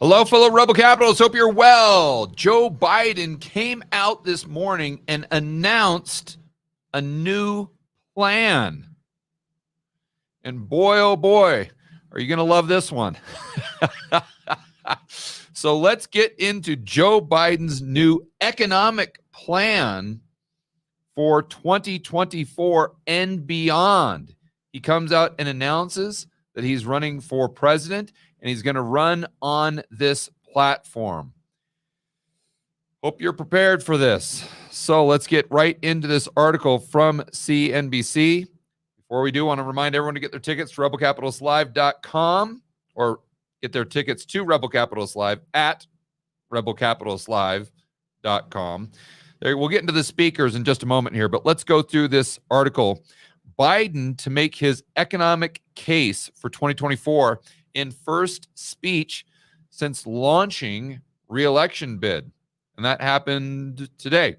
Hello, fellow Rebel Capitalists. Hope you're well. Joe Biden came out this morning and announced a new plan. And boy, oh boy, are you going to love this one. So let's get into Joe Biden's new economic plan for 2024 and beyond. He comes out and announces that he's running for president, and he's going to run on this platform. Hope you're prepared for this. So let's get right into this article from CNBC. Before we do, I want to remind everyone to get their tickets to rebelcapitalistlive.com or get their tickets to Rebel Capitalist Live at rebelcapitalistlive.com. We'll get into the speakers in just a moment here, but let's go through this article. Biden to make his economic case for 2024 in first speech since launching re-election bid. And that happened today,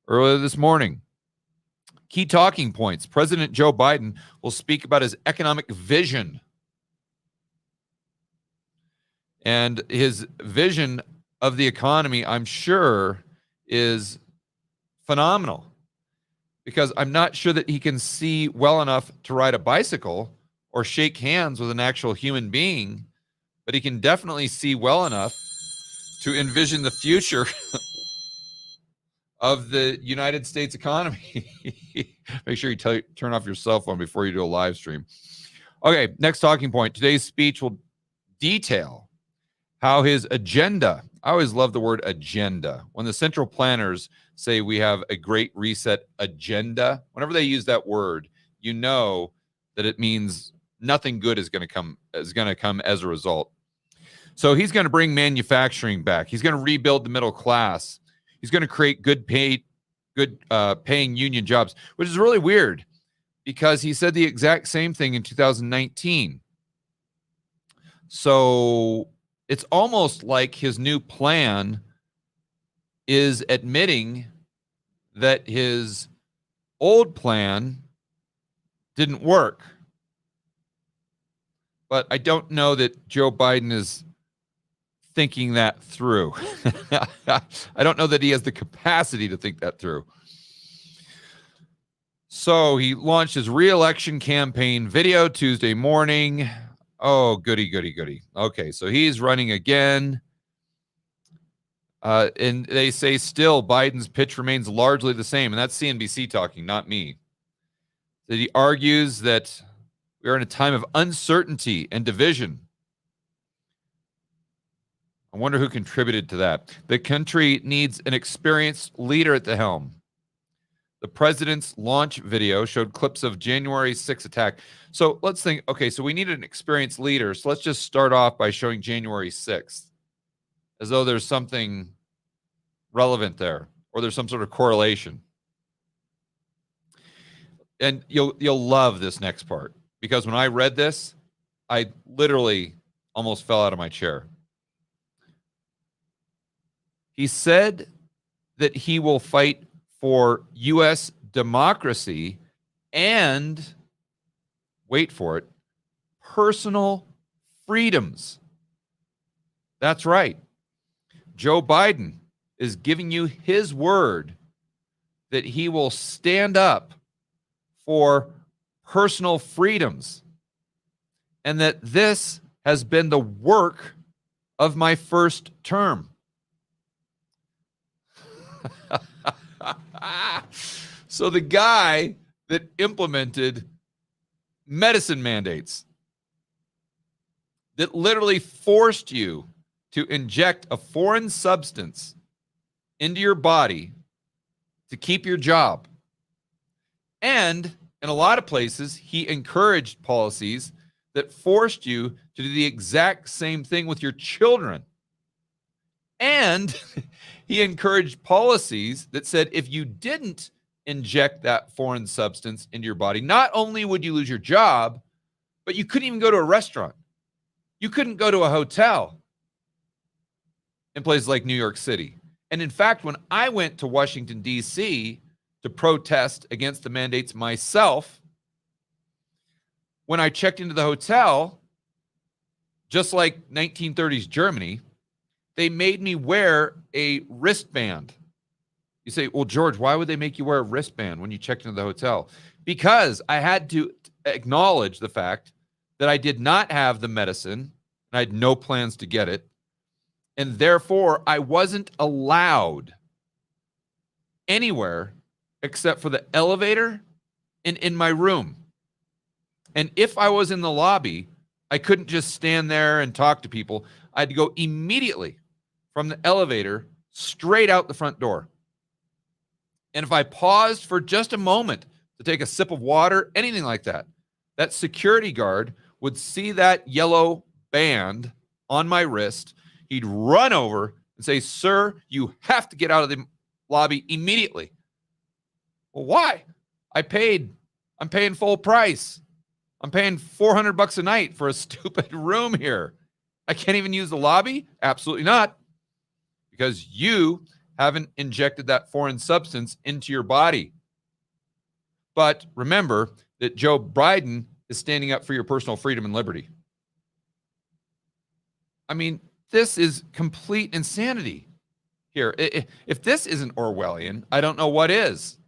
earlier this morning. Key talking points. President Joe Biden will speak about his economic vision. And his vision of the economy, I'm sure, is phenomenal. Because I'm not sure that he can see well enough to ride a bicycle or shake hands with an actual human being, but he can definitely see well enough to envision the future of the United States economy. Make sure you turn off your cell phone before you do a live stream. Okay, next talking point. Today's speech will detail how his agenda, I always love the word agenda. When the central planners say we have a great reset agenda, whenever they use that word, you know that it means nothing good is going to come as a result. So he's going to bring manufacturing back. He's going to rebuild the middle class. He's going to create good paying union jobs, which is really weird because he said the exact same thing in 2019. So it's almost like his new plan is admitting that his old plan didn't work. But I don't know that Joe Biden is thinking that through. I don't know that he has the capacity to think that through. So he launched his re-election campaign video Tuesday morning. Oh, goody, goody, goody. Okay, so he's running again. And they say still Biden's pitch remains largely the same. And that's CNBC talking, not me. That he argues that we are in a time of uncertainty and division. I wonder who contributed to that. The country needs an experienced leader at the helm. The president's launch video showed clips of January 6th attack. So let's think, okay, so we need an experienced leader. So let's just start off by showing January 6th as though there's something relevant there or there's some sort of correlation. And you'll love this next part because when I read this, I literally almost fell out of my chair. He said that he will fight for U.S. democracy and, wait for it, personal freedoms. That's right. Joe Biden is giving you his word that he will stand up for personal freedoms and that this has been the work of my first term. So the guy that implemented medicine mandates that literally forced you to inject a foreign substance into your body to keep your job. And in a lot of places, he encouraged policies that forced you to do the exact same thing with your children. And he encouraged policies that said if you didn't inject that foreign substance into your body, not only would you lose your job, but you couldn't even go to a restaurant. You couldn't go to a hotel in places like New York City. And in fact, when I went to Washington, D.C. to protest against the mandates myself, when I checked into the hotel, just like 1930s Germany, They made me wear a wristband. You say, well, George, why would they make you wear a wristband when you checked into the hotel? Because I had to acknowledge the fact that I did not have the medicine and I had no plans to get it. And therefore, I wasn't allowed anywhere except for the elevator and in my room. And if I was in the lobby, I couldn't just stand there and talk to people. I had to go immediately from the elevator straight out the front door. And if I paused for just a moment to take a sip of water, anything like that, that security guard would see that yellow band on my wrist. He'd run over and say, sir, you have to get out of the lobby immediately. Well, why? I'm paying full price. I'm paying $400 a night for a stupid room here. I can't even use the lobby? Absolutely not. Because you haven't injected that foreign substance into your body. But remember that Joe Biden is standing up for your personal freedom and liberty. I mean, this is complete insanity here. If this isn't Orwellian, I don't know what is.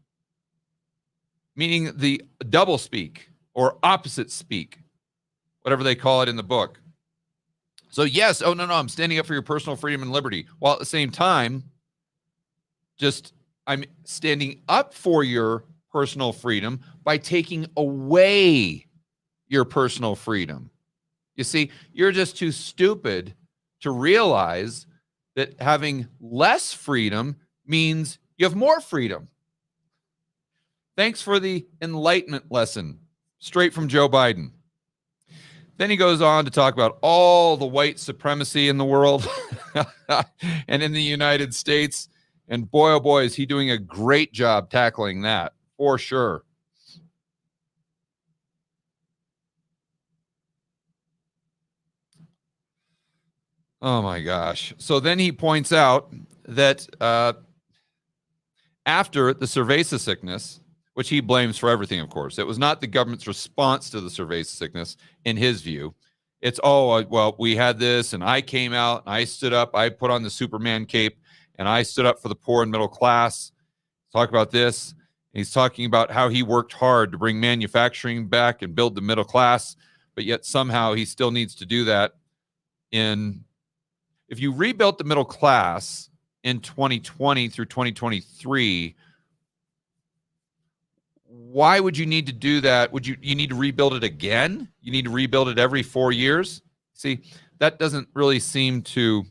Meaning the double speak or opposite speak, whatever they call it in the book. So yes, no, I'm standing up for your personal freedom and liberty, while at the same time, I'm standing up for your personal freedom by taking away your personal freedom. You see, you're just too stupid to realize that having less freedom means you have more freedom. Thanks for the enlightenment lesson, straight from Joe Biden. Then he goes on to talk about all the white supremacy in the world and in the United States. And boy, oh boy, is he doing a great job tackling that, for sure. Oh my gosh. So then he points out that after the cerveza sickness, which he blames for everything, of course, it was not the government's response to the cerveza sickness, in his view. It's, well, we had this, and I came out, and I stood up, I put on the Superman cape, and I stood up for the poor and middle class. Talk about this. And he's talking about how he worked hard to bring manufacturing back and build the middle class, but yet somehow he still needs to do that if you rebuilt the middle class in 2020 through 2023, why would you need to do that? You need to rebuild it again? You need to rebuild it every 4 years? See, that doesn't really seem to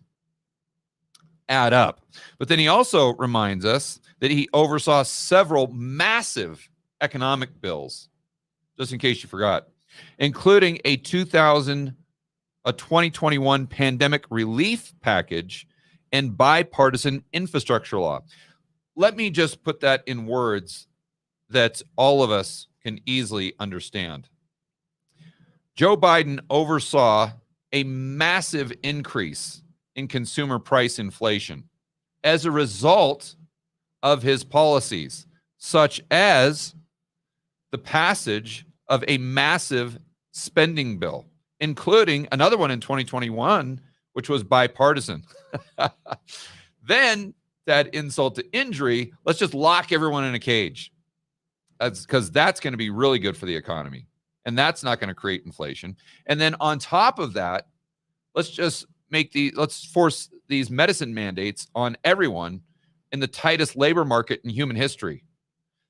add up. But then he also reminds us that he oversaw several massive economic bills, just in case you forgot, including a 2021 pandemic relief package and bipartisan infrastructure law. Let me just put that in words that all of us can easily understand. Joe Biden oversaw a massive increase in consumer price inflation as a result of his policies, such as the passage of a massive spending bill, including another one in 2021, which was bipartisan. Then, to add insult to injury, let's just lock everyone in a cage. Because that's going to be really good for the economy. And that's not going to create inflation. And then on top of that, let's force these medicine mandates on everyone in the tightest labor market in human history.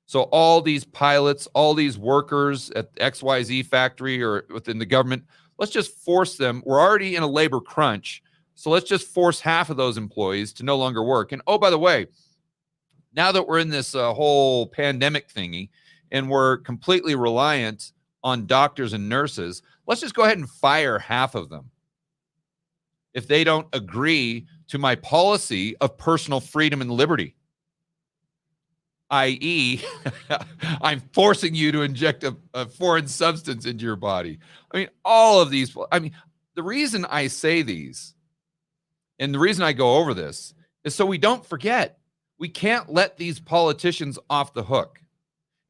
So all these pilots, all these workers at the XYZ factory or within the government, let's just force them. We're already in a labor crunch. So let's just force half of those employees to no longer work. And oh, by the way, now that we're in this whole pandemic thingy and we're completely reliant on doctors and nurses, let's just go ahead and fire half of them if they don't agree to my policy of personal freedom and liberty, i.e., I'm forcing you to inject a foreign substance into your body. I mean, all of these, the reason I say these and the reason I go over this is so we don't forget. We can't let these politicians off the hook.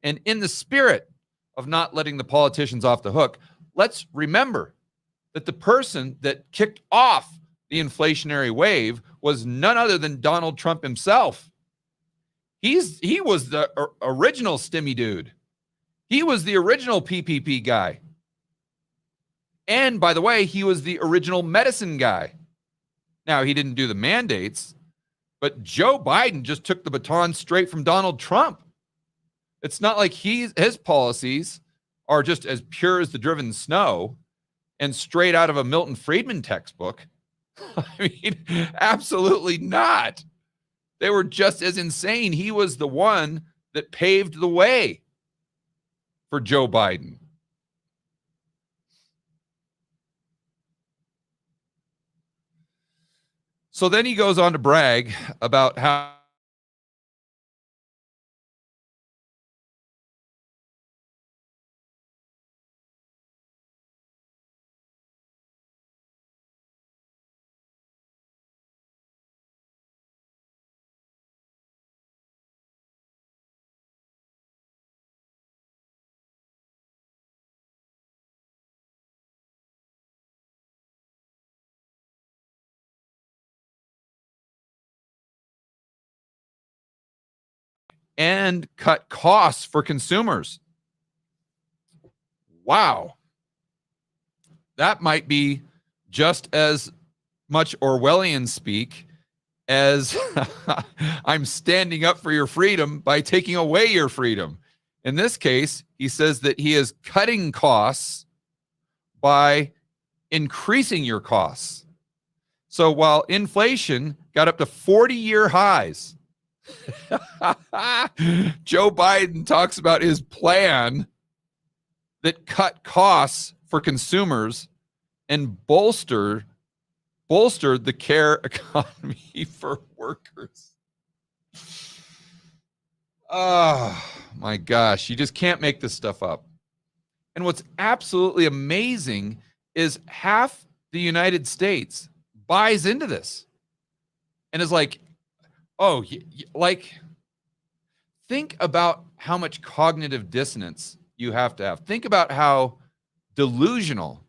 And in the spirit of not letting the politicians off the hook, let's remember that the person that kicked off the inflationary wave was none other than Donald Trump himself. He was the original stimmy dude. He was the original PPP guy. And by the way, he was the original medicine guy. Now, he didn't do the mandates, but Joe Biden just took the baton straight from Donald Trump. It's not like his policies are just as pure as the driven snow and straight out of a Milton Friedman textbook. I mean, absolutely not. They were just as insane. He was the one that paved the way for Joe Biden. So then he goes on to brag about how and cut costs for consumers. Wow. That might be just as much Orwellian speak as I'm standing up for your freedom by taking away your freedom. In this case, he says that he is cutting costs by increasing your costs. So while inflation got up to 40-year highs, Joe Biden talks about his plan that cut costs for consumers and bolstered the care economy for workers. Oh my gosh, you just can't make this stuff up. And what's absolutely amazing is half the United States buys into this and is like, oh, like, think about how much cognitive dissonance you have to have. Think about how delusional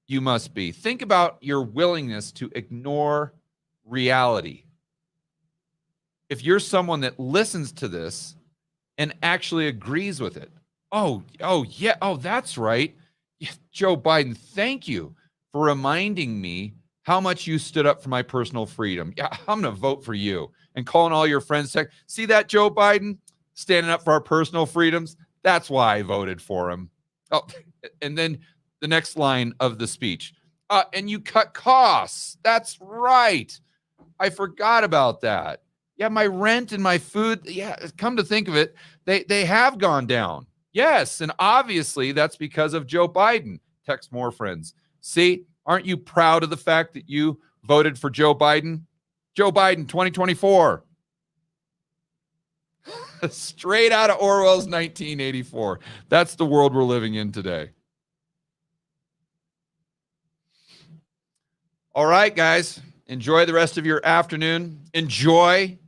you must be. Think about your willingness to ignore reality. If you're someone that listens to this and actually agrees with it, oh, yeah, oh, that's right. Yeah, Joe Biden, thank you for reminding me how much you stood up for my personal freedom. Yeah, I'm going to vote for you. And calling all your friends, see that, Joe Biden, standing up for our personal freedoms? That's why I voted for him. Oh, and then the next line of the speech. And you cut costs. That's right. I forgot about that. Yeah, my rent and my food. Yeah, come to think of it, they have gone down. Yes, and obviously that's because of Joe Biden. Text more friends. See, aren't you proud of the fact that you voted for Joe Biden? Joe Biden 2024. Straight out of Orwell's 1984. That's the world we're living in today. All right, guys. Enjoy the rest of your afternoon. Enjoy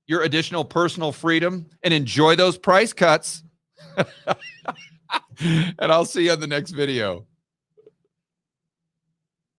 your additional personal freedom and enjoy those price cuts. And I'll see you on the next video.